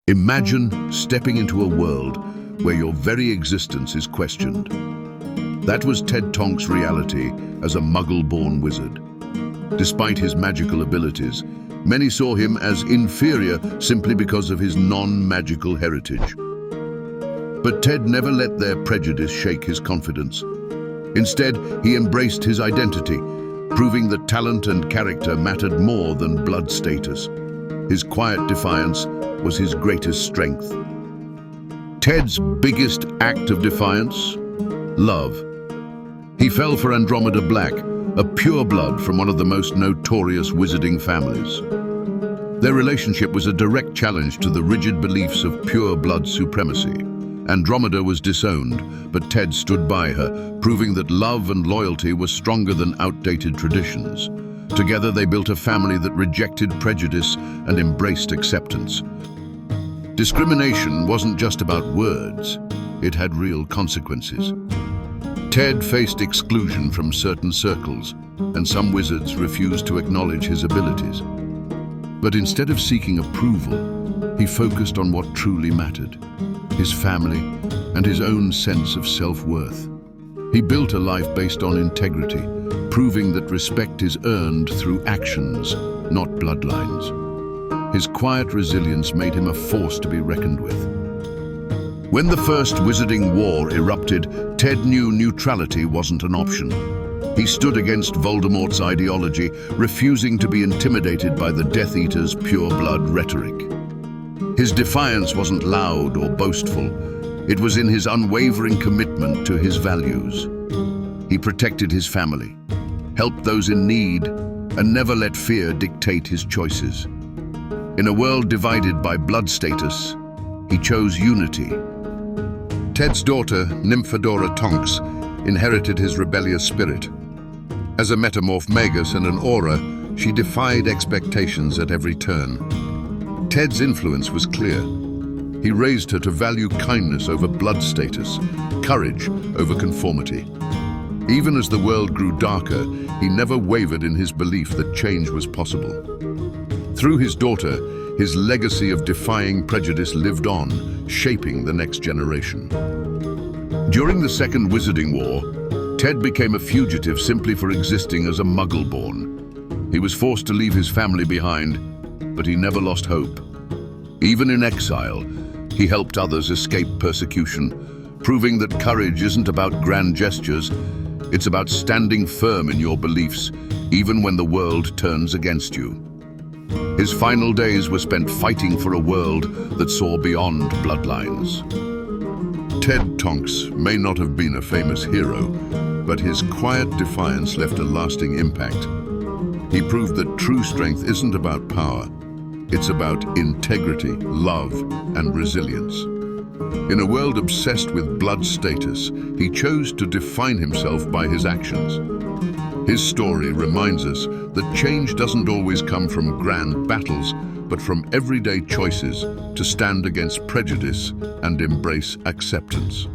Imagine stepping into a world where your very existence is questioned. That was Ted Tonks' reality as a Muggle-born wizard. Despite his magical abilities, many saw him as inferior simply because of his non-magical heritage. But Ted never let their prejudice shake his confidence. Instead, he embraced his identity, proving that talent and character mattered more than blood status. His quiet defiance was his greatest strength. Ted's biggest act of defiance? Love. He fell for Andromeda Black, a pureblood from one of the most notorious wizarding families. Their relationship was a direct challenge to the rigid beliefs of pure blood supremacy. Andromeda was disowned, but Ted stood by her, proving that love and loyalty were stronger than outdated traditions. Together they built a family that rejected prejudice and embraced acceptance. Discrimination wasn't just about words, it had real consequences. Ted faced exclusion from certain circles, and some wizards refused to acknowledge his abilities. But instead of seeking approval, he focused on what truly mattered: his family and his own sense of self-worth. He built a life based on integrity, proving that respect is earned through actions, not bloodlines. His quiet resilience made him a force to be reckoned with. When the First Wizarding War erupted, Ted knew neutrality wasn't an option. He stood against Voldemort's ideology, refusing to be intimidated by the Death Eater's pure-blood rhetoric. His defiance wasn't loud or boastful. It was in his unwavering commitment to his values. He protected his family, helped those in need, and never let fear dictate his choices. In a world divided by blood status, he chose unity. Ted's daughter, Nymphadora Tonks, inherited his rebellious spirit. As a metamorph magus and an aura, she defied expectations at every turn. Ted's influence was clear. He raised her to value kindness over blood status, courage over conformity. Even as the world grew darker, he never wavered in his belief that change was possible. Through his daughter, his legacy of defying prejudice lived on, shaping the next generation. During the Second Wizarding War, Ted became a fugitive simply for existing as a Muggle-Born. He was forced to leave his family behind, but he never lost hope. Even in exile, he helped others escape persecution, proving that courage isn't about grand gestures, it's about standing firm in your beliefs, even when the world turns against you. His final days were spent fighting for a world that saw beyond bloodlines. Ted Tonks may not have been a famous hero, but his quiet defiance left a lasting impact. He proved that true strength isn't about power, it's about integrity, love, and resilience. In a world obsessed with blood status, he chose to define himself by his actions. His story reminds us that change doesn't always come from grand battles, but from everyday choices to stand against prejudice and embrace acceptance.